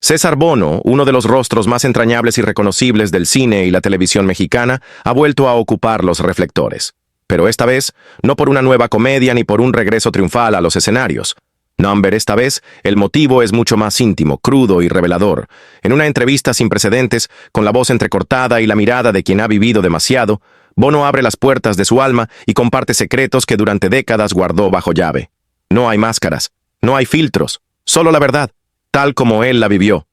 César Bono, uno de los rostros más entrañables y reconocibles del cine y la televisión mexicana, ha vuelto a ocupar los reflectores. Pero esta vez, no por una nueva comedia ni por un regreso triunfal a los escenarios. Number, esta vez, el motivo es mucho más íntimo, crudo y revelador. En una entrevista sin precedentes, con la voz entrecortada y la mirada de quien ha vivido demasiado, Bono abre las puertas de su alma y comparte secretos que durante décadas guardó bajo llave. No hay máscaras, no hay filtros, solo la verdad, tal como él la vivió.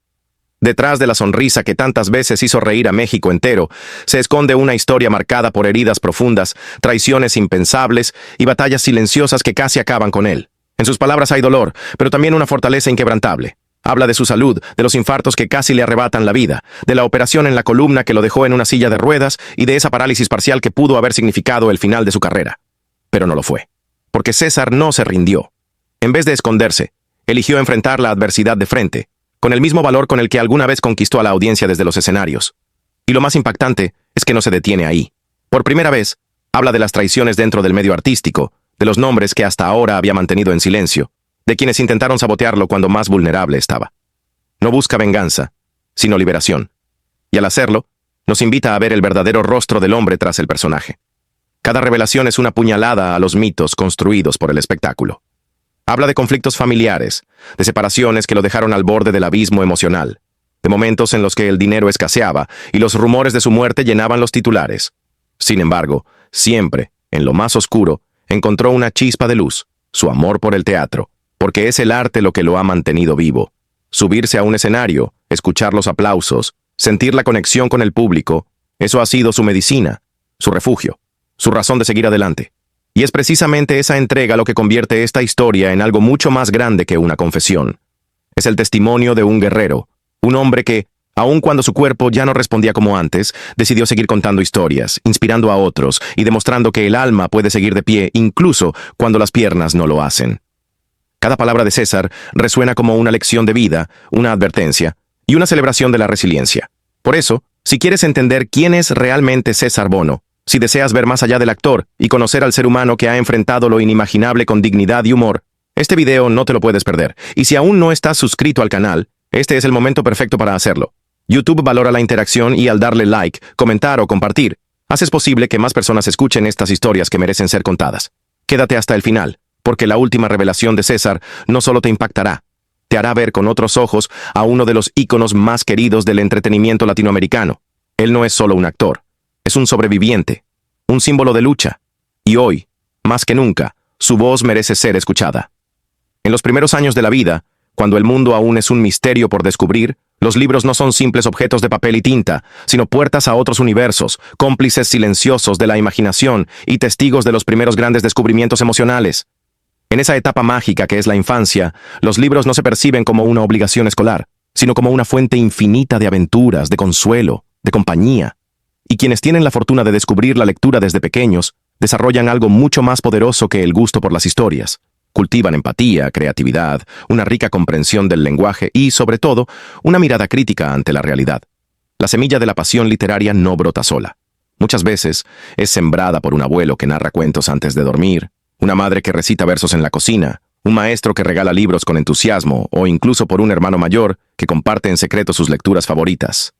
Detrás de la sonrisa que tantas veces hizo reír a México entero, se esconde una historia marcada por heridas profundas, traiciones impensables y batallas silenciosas que casi acaban con él. En sus palabras hay dolor, pero también una fortaleza inquebrantable. Habla de su salud, de los infartos que casi le arrebatan la vida, de la operación en la columna que lo dejó en una silla de ruedas y de esa parálisis parcial que pudo haber significado el final de su carrera. Pero no lo fue, porque César no se rindió. En vez de esconderse, eligió enfrentar la adversidad de frente, con el mismo valor con el que alguna vez conquistó a la audiencia desde los escenarios. Y lo más impactante es que no se detiene ahí. Por primera vez, habla de las traiciones dentro del medio artístico, de los nombres que hasta ahora había mantenido en silencio, de quienes intentaron sabotearlo cuando más vulnerable estaba. No busca venganza, sino liberación. Y al hacerlo, nos invita a ver el verdadero rostro del hombre tras el personaje. Cada revelación es una puñalada a los mitos construidos por el espectáculo. Habla de conflictos familiares, de separaciones que lo dejaron al borde del abismo emocional, de momentos en los que el dinero escaseaba y los rumores de su muerte llenaban los titulares. Sin embargo, siempre, en lo más oscuro, encontró una chispa de luz, su amor por el teatro, porque es el arte lo que lo ha mantenido vivo. Subirse a un escenario, escuchar los aplausos, sentir la conexión con el público, eso ha sido su medicina, su refugio, su razón de seguir adelante. Y es precisamente esa entrega lo que convierte esta historia en algo mucho más grande que una confesión. Es el testimonio de un guerrero, un hombre que, aun cuando su cuerpo ya no respondía como antes, decidió seguir contando historias, inspirando a otros y demostrando que el alma puede seguir de pie incluso cuando las piernas no lo hacen. Cada palabra de César resuena como una lección de vida, una advertencia y una celebración de la resiliencia. Por eso, si quieres entender quién es realmente César Bono, si deseas ver más allá del actor y conocer al ser humano que ha enfrentado lo inimaginable con dignidad y humor, este video no te lo puedes perder. Y si aún no estás suscrito al canal, este es el momento perfecto para hacerlo. YouTube valora la interacción y al darle like, comentar o compartir, haces posible que más personas escuchen estas historias que merecen ser contadas. Quédate hasta el final, porque la última revelación de César no solo te impactará, te hará ver con otros ojos a uno de los íconos más queridos del entretenimiento latinoamericano. Él no es solo un actor. Es un sobreviviente, un símbolo de lucha, y hoy, más que nunca, su voz merece ser escuchada. En los primeros años de la vida, cuando el mundo aún es un misterio por descubrir, los libros no son simples objetos de papel y tinta, sino puertas a otros universos, cómplices silenciosos de la imaginación y testigos de los primeros grandes descubrimientos emocionales. En esa etapa mágica que es la infancia, los libros no se perciben como una obligación escolar, sino como una fuente infinita de aventuras, de consuelo, de compañía. Y quienes tienen la fortuna de descubrir la lectura desde pequeños, desarrollan algo mucho más poderoso que el gusto por las historias. Cultivan empatía, creatividad, una rica comprensión del lenguaje y, sobre todo, una mirada crítica ante la realidad. La semilla de la pasión literaria no brota sola. Muchas veces es sembrada por un abuelo que narra cuentos antes de dormir, una madre que recita versos en la cocina, un maestro que regala libros con entusiasmo o incluso por un hermano mayor que comparte en secreto sus lecturas favoritas.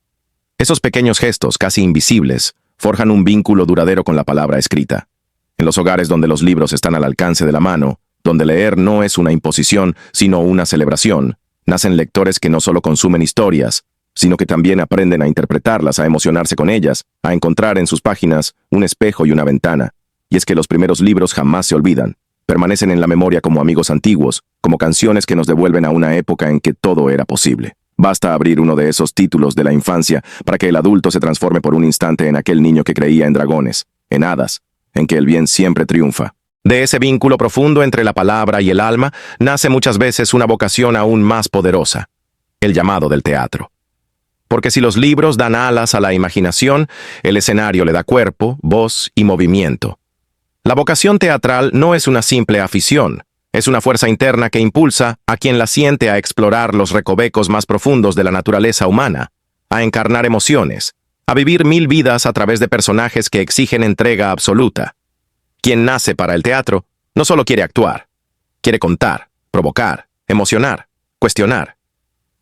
Esos pequeños gestos, casi invisibles, forjan un vínculo duradero con la palabra escrita. En los hogares donde los libros están al alcance de la mano, donde leer no es una imposición, sino una celebración, nacen lectores que no solo consumen historias, sino que también aprenden a interpretarlas, a emocionarse con ellas, a encontrar en sus páginas un espejo y una ventana. Y es que los primeros libros jamás se olvidan, permanecen en la memoria como amigos antiguos, como canciones que nos devuelven a una época en que todo era posible. Basta abrir uno de esos títulos de la infancia para que el adulto se transforme por un instante en aquel niño que creía en dragones, en hadas, en que el bien siempre triunfa. De ese vínculo profundo entre la palabra y el alma nace muchas veces una vocación aún más poderosa, el llamado del teatro. Porque si los libros dan alas a la imaginación, el escenario le da cuerpo, voz y movimiento. La vocación teatral no es una simple afición, es una fuerza interna que impulsa a quien la siente a explorar los recovecos más profundos de la naturaleza humana, a encarnar emociones, a vivir 1000 vidas a través de personajes que exigen entrega absoluta. Quien nace para el teatro no solo quiere actuar, quiere contar, provocar, emocionar, cuestionar.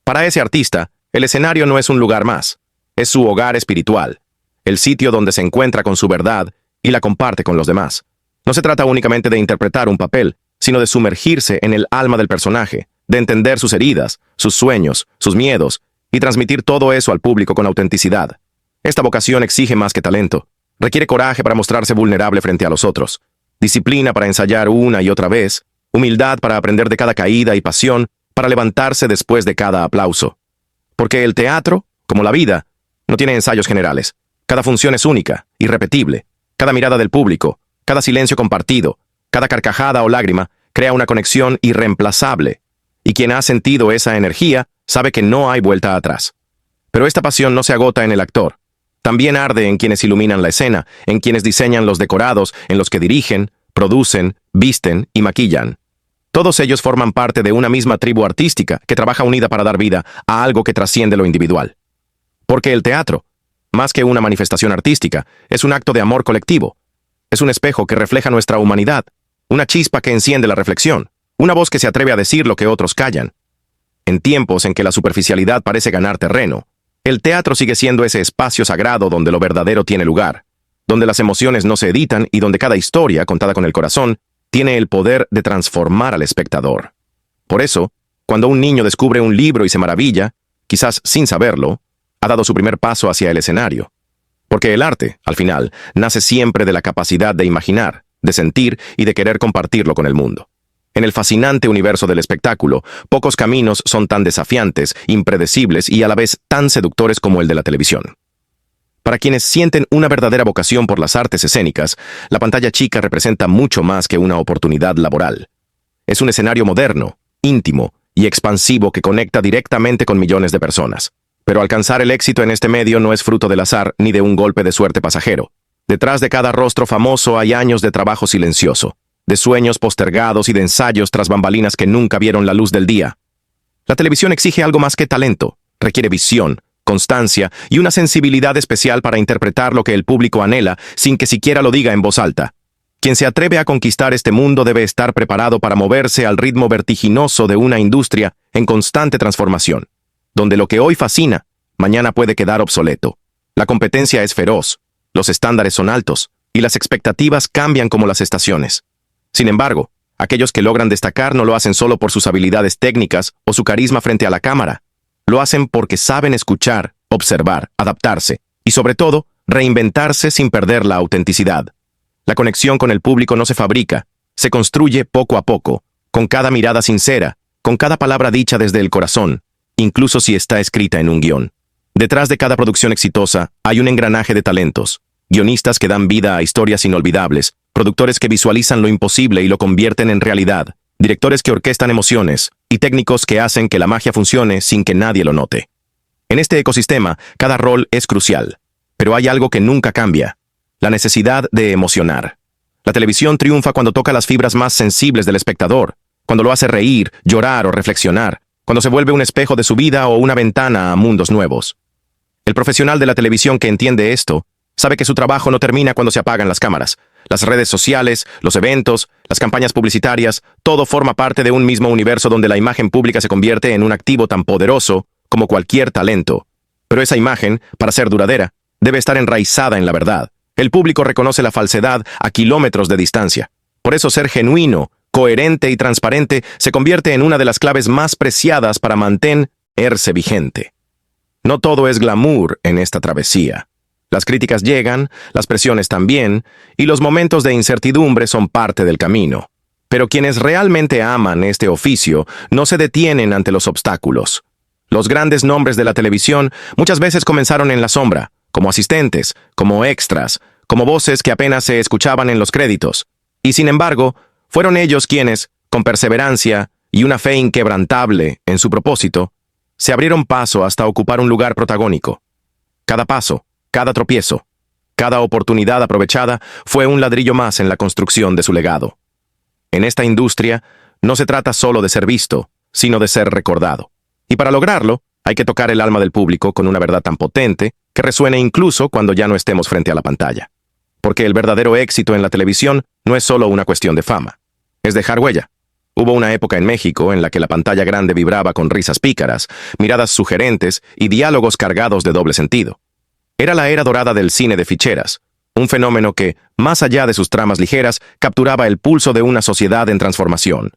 Para ese artista, el escenario no es un lugar más, es su hogar espiritual, el sitio donde se encuentra con su verdad y la comparte con los demás. No se trata únicamente de interpretar un papel, sino de sumergirse en el alma del personaje, de entender sus heridas, sus sueños, sus miedos, y transmitir todo eso al público con autenticidad. Esta vocación exige más que talento. Requiere coraje para mostrarse vulnerable frente a los otros, disciplina para ensayar una y otra vez, humildad para aprender de cada caída y pasión para levantarse después de cada aplauso. Porque el teatro, como la vida, no tiene ensayos generales. Cada función es única, irrepetible. Cada mirada del público, cada silencio compartido, cada carcajada o lágrima crea una conexión irreemplazable. Y quien ha sentido esa energía sabe que no hay vuelta atrás. Pero esta pasión no se agota en el actor. También arde en quienes iluminan la escena, en quienes diseñan los decorados, en los que dirigen, producen, visten y maquillan. Todos ellos forman parte de una misma tribu artística que trabaja unida para dar vida a algo que trasciende lo individual. Porque el teatro, más que una manifestación artística, es un acto de amor colectivo. Es un espejo que refleja nuestra humanidad, una chispa que enciende la reflexión, una voz que se atreve a decir lo que otros callan. En tiempos en que la superficialidad parece ganar terreno, el teatro sigue siendo ese espacio sagrado donde lo verdadero tiene lugar, donde las emociones no se editan y donde cada historia, contada con el corazón, tiene el poder de transformar al espectador. Por eso, cuando un niño descubre un libro y se maravilla, quizás sin saberlo, ha dado su primer paso hacia el escenario. Porque el arte, al final, nace siempre de la capacidad de imaginar, de sentir y de querer compartirlo con el mundo. En el fascinante universo del espectáculo, pocos caminos son tan desafiantes, impredecibles y a la vez tan seductores como el de la televisión. Para quienes sienten una verdadera vocación por las artes escénicas, la pantalla chica representa mucho más que una oportunidad laboral. Es un escenario moderno, íntimo y expansivo que conecta directamente con millones de personas. Pero alcanzar el éxito en este medio no es fruto del azar ni de un golpe de suerte pasajero. Detrás de cada rostro famoso hay años de trabajo silencioso, de sueños postergados y de ensayos tras bambalinas que nunca vieron la luz del día. La televisión exige algo más que talento, requiere visión, constancia y una sensibilidad especial para interpretar lo que el público anhela sin que siquiera lo diga en voz alta. Quien se atreve a conquistar este mundo debe estar preparado para moverse al ritmo vertiginoso de una industria en constante transformación, donde lo que hoy fascina, mañana puede quedar obsoleto. La competencia es feroz, los estándares son altos y las expectativas cambian como las estaciones. Sin embargo, aquellos que logran destacar no lo hacen solo por sus habilidades técnicas o su carisma frente a la cámara. Lo hacen porque saben escuchar, observar, adaptarse y, sobre todo, reinventarse sin perder la autenticidad. La conexión con el público no se fabrica, se construye poco a poco, con cada mirada sincera, con cada palabra dicha desde el corazón, incluso si está escrita en un guión. Detrás de cada producción exitosa hay un engranaje de talentos, guionistas que dan vida a historias inolvidables, productores que visualizan lo imposible y lo convierten en realidad, directores que orquestan emociones y técnicos que hacen que la magia funcione sin que nadie lo note. En este ecosistema, cada rol es crucial, pero hay algo que nunca cambia: la necesidad de emocionar. La televisión triunfa cuando toca las fibras más sensibles del espectador, cuando lo hace reír, llorar o reflexionar, cuando se vuelve un espejo de su vida o una ventana a mundos nuevos. El profesional de la televisión que entiende esto sabe que su trabajo no termina cuando se apagan las cámaras. Las redes sociales, los eventos, las campañas publicitarias, todo forma parte de un mismo universo donde la imagen pública se convierte en un activo tan poderoso como cualquier talento. Pero esa imagen, para ser duradera, debe estar enraizada en la verdad. El público reconoce la falsedad a kilómetros de distancia. Por eso ser genuino, coherente y transparente se convierte en una de las claves más preciadas para mantenerse vigente. No todo es glamour en esta travesía. Las críticas llegan, las presiones también, y los momentos de incertidumbre son parte del camino. Pero quienes realmente aman este oficio no se detienen ante los obstáculos. Los grandes nombres de la televisión muchas veces comenzaron en la sombra, como asistentes, como extras, como voces que apenas se escuchaban en los créditos. Y sin embargo, fueron ellos quienes, con perseverancia y una fe inquebrantable en su propósito, se abrieron paso hasta ocupar un lugar protagónico. Cada paso, cada tropiezo, cada oportunidad aprovechada fue un ladrillo más en la construcción de su legado. En esta industria no se trata solo de ser visto, sino de ser recordado. Y para lograrlo, hay que tocar el alma del público con una verdad tan potente que resuene incluso cuando ya no estemos frente a la pantalla. Porque el verdadero éxito en la televisión no es solo una cuestión de fama, es dejar huella. Hubo una época en México en la que la pantalla grande vibraba con risas pícaras, miradas sugerentes y diálogos cargados de doble sentido. Era la era dorada del cine de ficheras, un fenómeno que, más allá de sus tramas ligeras, capturaba el pulso de una sociedad en transformación.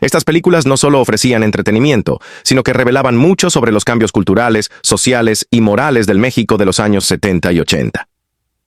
Estas películas no solo ofrecían entretenimiento, sino que revelaban mucho sobre los cambios culturales, sociales y morales del México de los años 70 y 80.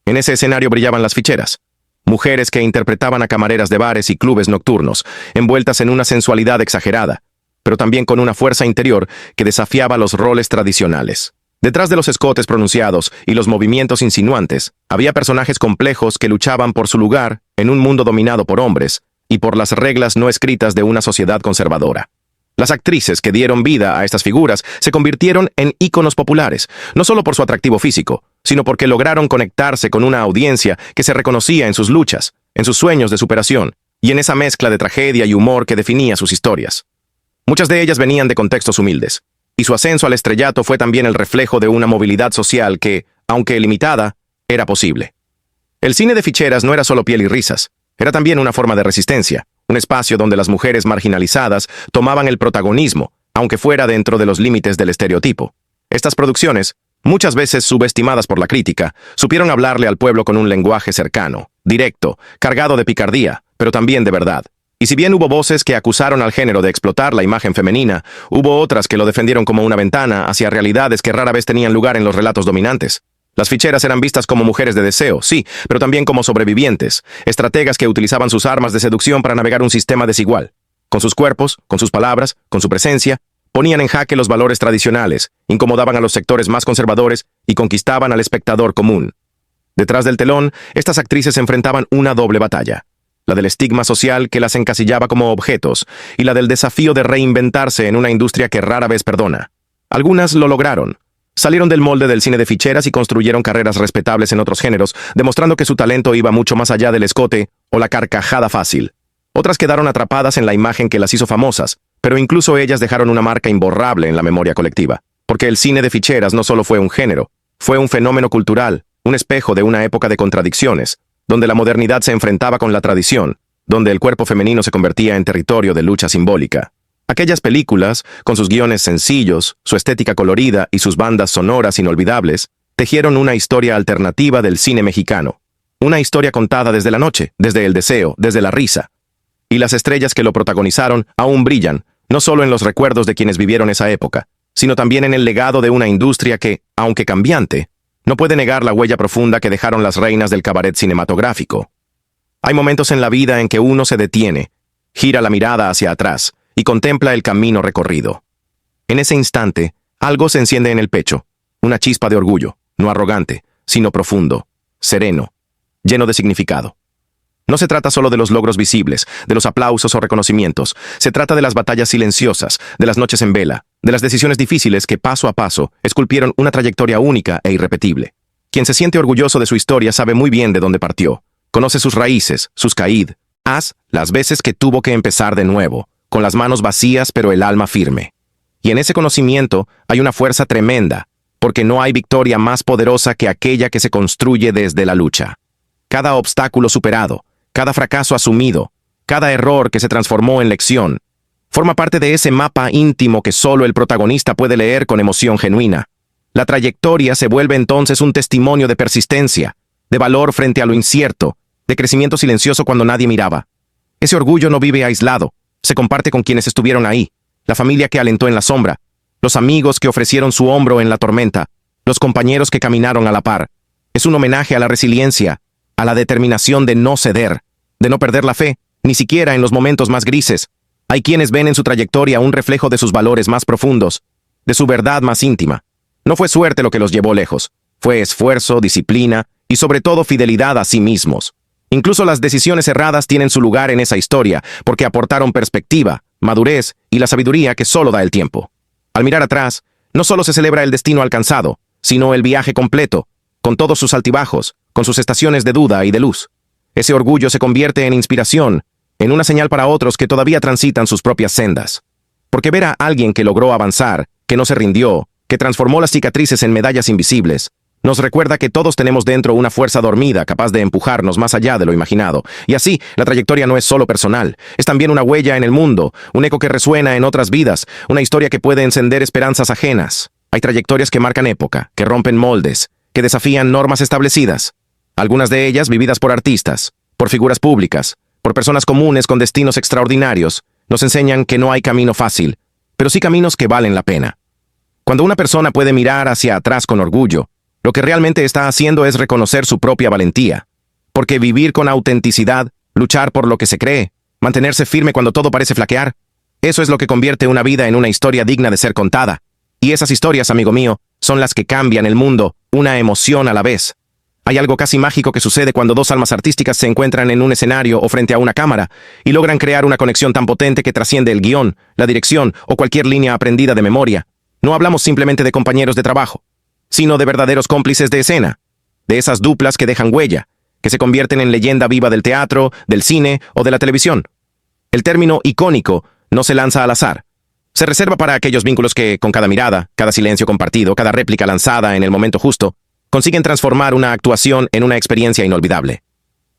En ese escenario brillaban las ficheras. Mujeres que interpretaban a camareras de bares y clubes nocturnos, envueltas en una sensualidad exagerada, pero también con una fuerza interior que desafiaba los roles tradicionales. Detrás de los escotes pronunciados y los movimientos insinuantes, había personajes complejos que luchaban por su lugar en un mundo dominado por hombres y por las reglas no escritas de una sociedad conservadora. Las actrices que dieron vida a estas figuras se convirtieron en íconos populares, no solo por su atractivo físico, sino porque lograron conectarse con una audiencia que se reconocía en sus luchas, en sus sueños de superación, y en esa mezcla de tragedia y humor que definía sus historias. Muchas de ellas venían de contextos humildes, y su ascenso al estrellato fue también el reflejo de una movilidad social que, aunque limitada, era posible. El cine de ficheras no era solo piel y risas, era también una forma de resistencia, un espacio donde las mujeres marginalizadas tomaban el protagonismo, aunque fuera dentro de los límites del estereotipo. Estas producciones, muchas veces subestimadas por la crítica, supieron hablarle al pueblo con un lenguaje cercano, directo, cargado de picardía, pero también de verdad. Y si bien hubo voces que acusaron al género de explotar la imagen femenina, hubo otras que lo defendieron como una ventana hacia realidades que rara vez tenían lugar en los relatos dominantes. Las ficheras eran vistas como mujeres de deseo, sí, pero también como sobrevivientes, estrategas que utilizaban sus armas de seducción para navegar un sistema desigual. Con sus cuerpos, con sus palabras, con su presencia, ponían en jaque los valores tradicionales, incomodaban a los sectores más conservadores y conquistaban al espectador común. Detrás del telón, estas actrices enfrentaban una doble batalla: la del estigma social que las encasillaba como objetos y la del desafío de reinventarse en una industria que rara vez perdona. Algunas lo lograron. Salieron del molde del cine de ficheras y construyeron carreras respetables en otros géneros, demostrando que su talento iba mucho más allá del escote o la carcajada fácil. Otras quedaron atrapadas en la imagen que las hizo famosas, pero incluso ellas dejaron una marca imborrable en la memoria colectiva. Porque el cine de ficheras no solo fue un género, fue un fenómeno cultural, un espejo de una época de contradicciones, donde la modernidad se enfrentaba con la tradición, donde el cuerpo femenino se convertía en territorio de lucha simbólica. Aquellas películas, con sus guiones sencillos, su estética colorida y sus bandas sonoras inolvidables, tejieron una historia alternativa del cine mexicano. Una historia contada desde la noche, desde el deseo, desde la risa. Y las estrellas que lo protagonizaron aún brillan, no solo en los recuerdos de quienes vivieron esa época, sino también en el legado de una industria que, aunque cambiante, no puede negar la huella profunda que dejaron las reinas del cabaret cinematográfico. Hay momentos en la vida en que uno se detiene, gira la mirada hacia atrás y contempla el camino recorrido. En ese instante, algo se enciende en el pecho, una chispa de orgullo, no arrogante, sino profundo, sereno, lleno de significado. No se trata solo de los logros visibles, de los aplausos o reconocimientos. Se trata de las batallas silenciosas, de las noches en vela, de las decisiones difíciles que paso a paso esculpieron una trayectoria única e irrepetible. Quien se siente orgulloso de su historia sabe muy bien de dónde partió. Conoce sus raíces, sus caídas, las veces que tuvo que empezar de nuevo, con las manos vacías pero el alma firme. Y en ese conocimiento hay una fuerza tremenda, porque no hay victoria más poderosa que aquella que se construye desde la lucha. Cada obstáculo superado, cada fracaso asumido, cada error que se transformó en lección, forma parte de ese mapa íntimo que solo el protagonista puede leer con emoción genuina. La trayectoria se vuelve entonces un testimonio de persistencia, de valor frente a lo incierto, de crecimiento silencioso cuando nadie miraba. Ese orgullo no vive aislado, se comparte con quienes estuvieron ahí, la familia que alentó en la sombra, los amigos que ofrecieron su hombro en la tormenta, los compañeros que caminaron a la par. Es un homenaje a la resiliencia, a la determinación de no ceder, de no perder la fe, ni siquiera en los momentos más grises. Hay quienes ven en su trayectoria un reflejo de sus valores más profundos, de su verdad más íntima. No fue suerte lo que los llevó lejos, fue esfuerzo, disciplina y sobre todo fidelidad a sí mismos. Incluso las decisiones erradas tienen su lugar en esa historia, porque aportaron perspectiva, madurez y la sabiduría que solo da el tiempo. Al mirar atrás, no solo se celebra el destino alcanzado, sino el viaje completo, con todos sus altibajos, con sus estaciones de duda y de luz. Ese orgullo se convierte en inspiración, en una señal para otros que todavía transitan sus propias sendas. Porque ver a alguien que logró avanzar, que no se rindió, que transformó las cicatrices en medallas invisibles, Nos recuerda que todos tenemos dentro una fuerza dormida capaz de empujarnos más allá de lo imaginado. Y así, la trayectoria no es solo personal, es también una huella en el mundo, un eco que resuena en otras vidas, una historia que puede encender esperanzas ajenas. Hay trayectorias que marcan época, que rompen moldes, que desafían normas establecidas. Algunas de ellas vividas por artistas, por figuras públicas, por personas comunes con destinos extraordinarios, nos enseñan que no hay camino fácil, pero sí caminos que valen la pena. Cuando una persona puede mirar hacia atrás con orgullo, lo que realmente está haciendo es reconocer su propia valentía. Porque vivir con autenticidad, luchar por lo que se cree, mantenerse firme cuando todo parece flaquear, eso es lo que convierte una vida en una historia digna de ser contada. Y esas historias, amigo mío, son las que cambian el mundo, una emoción a la vez. Hay algo casi mágico que sucede cuando dos almas artísticas se encuentran en un escenario o frente a una cámara y logran crear una conexión tan potente que trasciende el guión, la dirección o cualquier línea aprendida de memoria. No hablamos simplemente de compañeros de trabajo, sino de verdaderos cómplices de escena, de esas duplas que dejan huella, que se convierten en leyenda viva del teatro, del cine o de la televisión. El término icónico no se lanza al azar. Se reserva para aquellos vínculos que, con cada mirada, cada silencio compartido, cada réplica lanzada en el momento justo, consiguen transformar una actuación en una experiencia inolvidable.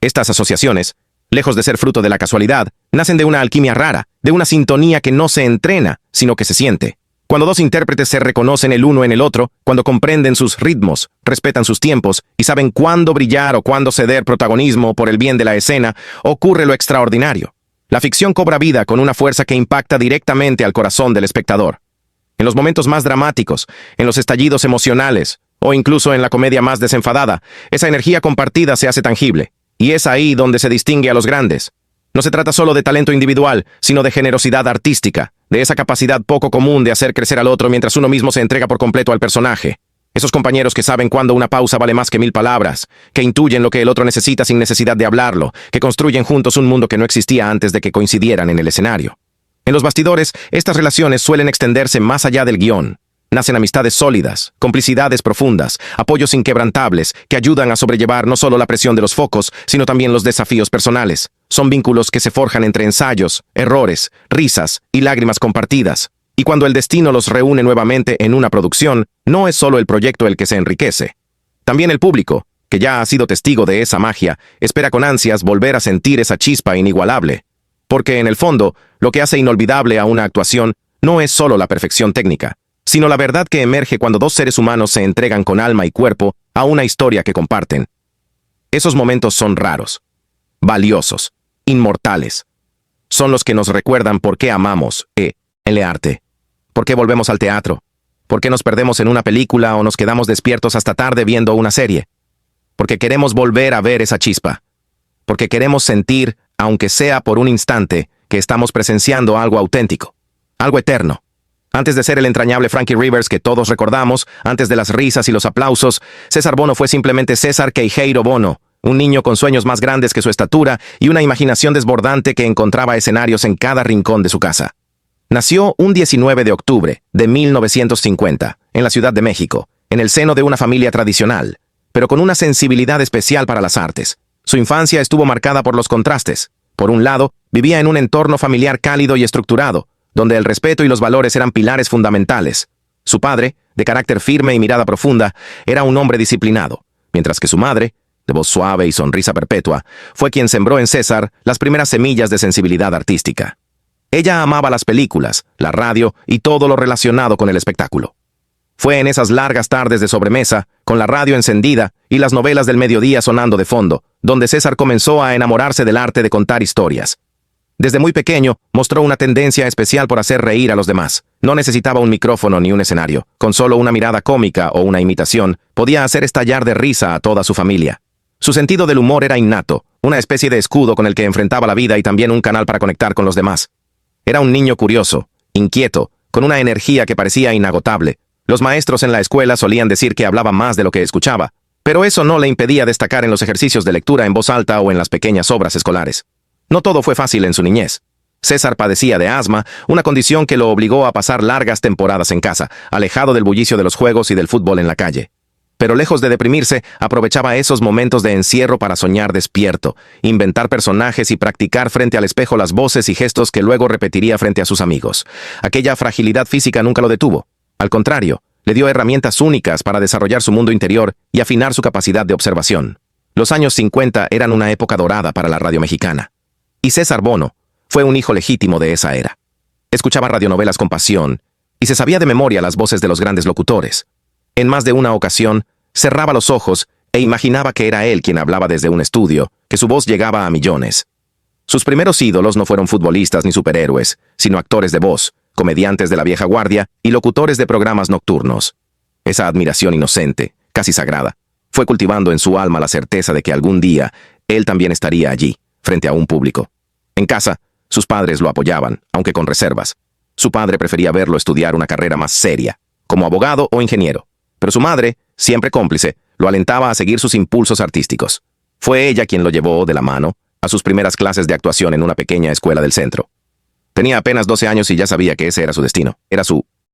Estas asociaciones, lejos de ser fruto de la casualidad, nacen de una alquimia rara, de una sintonía que no se entrena, sino que se siente. Cuando dos intérpretes se reconocen el uno en el otro, cuando comprenden sus ritmos, respetan sus tiempos y saben cuándo brillar o cuándo ceder protagonismo por el bien de la escena, ocurre lo extraordinario. La ficción cobra vida con una fuerza que impacta directamente al corazón del espectador. En los momentos más dramáticos, en los estallidos emocionales, o incluso en la comedia más desenfadada, esa energía compartida se hace tangible. Y es ahí donde se distingue a los grandes. No se trata solo de talento individual, sino de generosidad artística, de esa capacidad poco común de hacer crecer al otro mientras uno mismo se entrega por completo al personaje. Esos compañeros que saben cuándo una pausa vale más que 1000 palabras, que intuyen lo que el otro necesita sin necesidad de hablarlo, que construyen juntos un mundo que no existía antes de que coincidieran en el escenario. En los bastidores, estas relaciones suelen extenderse más allá del guión. Nacen amistades sólidas, complicidades profundas, apoyos inquebrantables que ayudan a sobrellevar no solo la presión de los focos, sino también los desafíos personales. Son vínculos que se forjan entre ensayos, errores, risas y lágrimas compartidas. Y cuando el destino los reúne nuevamente en una producción, no es solo el proyecto el que se enriquece. También el público, que ya ha sido testigo de esa magia, espera con ansias volver a sentir esa chispa inigualable. Porque en el fondo, lo que hace inolvidable a una actuación no es solo la perfección técnica, sino la verdad que emerge cuando dos seres humanos se entregan con alma y cuerpo a una historia que comparten. Esos momentos son raros, valiosos, inmortales. Son los que nos recuerdan por qué amamos el arte, por qué volvemos al teatro, por qué nos perdemos en una película o nos quedamos despiertos hasta tarde viendo una serie, porque queremos volver a ver esa chispa, porque queremos sentir, aunque sea por un instante, que estamos presenciando algo auténtico, algo eterno. Antes de ser el entrañable Frankie Rivers que todos recordamos, antes de las risas y los aplausos, César Bono fue simplemente César Queijeiro Bono, un niño con sueños más grandes que su estatura y una imaginación desbordante que encontraba escenarios en cada rincón de su casa. Nació un 19 de octubre de 1950, en la Ciudad de México, en el seno de una familia tradicional, pero con una sensibilidad especial para las artes. Su infancia estuvo marcada por los contrastes. Por un lado, vivía en un entorno familiar cálido y estructurado, donde el respeto y los valores eran pilares fundamentales. Su padre, de carácter firme y mirada profunda, era un hombre disciplinado, mientras que su madre, de voz suave y sonrisa perpetua, fue quien sembró en César las primeras semillas de sensibilidad artística. Ella amaba las películas, la radio y todo lo relacionado con el espectáculo. Fue en esas largas tardes de sobremesa, con la radio encendida y las novelas del mediodía sonando de fondo, donde César comenzó a enamorarse del arte de contar historias. Desde muy pequeño, mostró una tendencia especial por hacer reír a los demás. No necesitaba un micrófono ni un escenario. Con solo una mirada cómica o una imitación, podía hacer estallar de risa a toda su familia. Su sentido del humor era innato, una especie de escudo con el que enfrentaba la vida y también un canal para conectar con los demás. Era un niño curioso, inquieto, con una energía que parecía inagotable. Los maestros en la escuela solían decir que hablaba más de lo que escuchaba, pero eso no le impedía destacar en los ejercicios de lectura en voz alta o en las pequeñas obras escolares. No todo fue fácil en su niñez. César padecía de asma, una condición que lo obligó a pasar largas temporadas en casa, alejado del bullicio de los juegos y del fútbol en la calle. Pero lejos de deprimirse, aprovechaba esos momentos de encierro para soñar despierto, inventar personajes y practicar frente al espejo las voces y gestos que luego repetiría frente a sus amigos. Aquella fragilidad física nunca lo detuvo. Al contrario, Le dio herramientas únicas para desarrollar su mundo interior y afinar su capacidad de observación. Los años 50 eran una época dorada para la radio mexicana. Y César Bono fue un hijo legítimo de esa era. Escuchaba radionovelas con pasión y se sabía de memoria las voces de los grandes locutores. En más de una ocasión, cerraba los ojos e imaginaba que era él quien hablaba desde un estudio, que su voz llegaba a millones. Sus primeros ídolos no fueron futbolistas ni superhéroes, sino actores de voz, comediantes de la vieja guardia y locutores de programas nocturnos. Esa admiración inocente, casi sagrada, fue cultivando en su alma la certeza de que algún día él también estaría allí, frente a un público. En casa, sus padres lo apoyaban, aunque con reservas. Su padre prefería verlo estudiar una carrera más seria, como abogado o ingeniero. Pero su madre, siempre cómplice, lo alentaba a seguir sus impulsos artísticos. Fue ella quien lo llevó de la mano a sus primeras clases de actuación en una pequeña escuela del centro. Tenía apenas 12 años y ya sabía que ese era su destino. Era su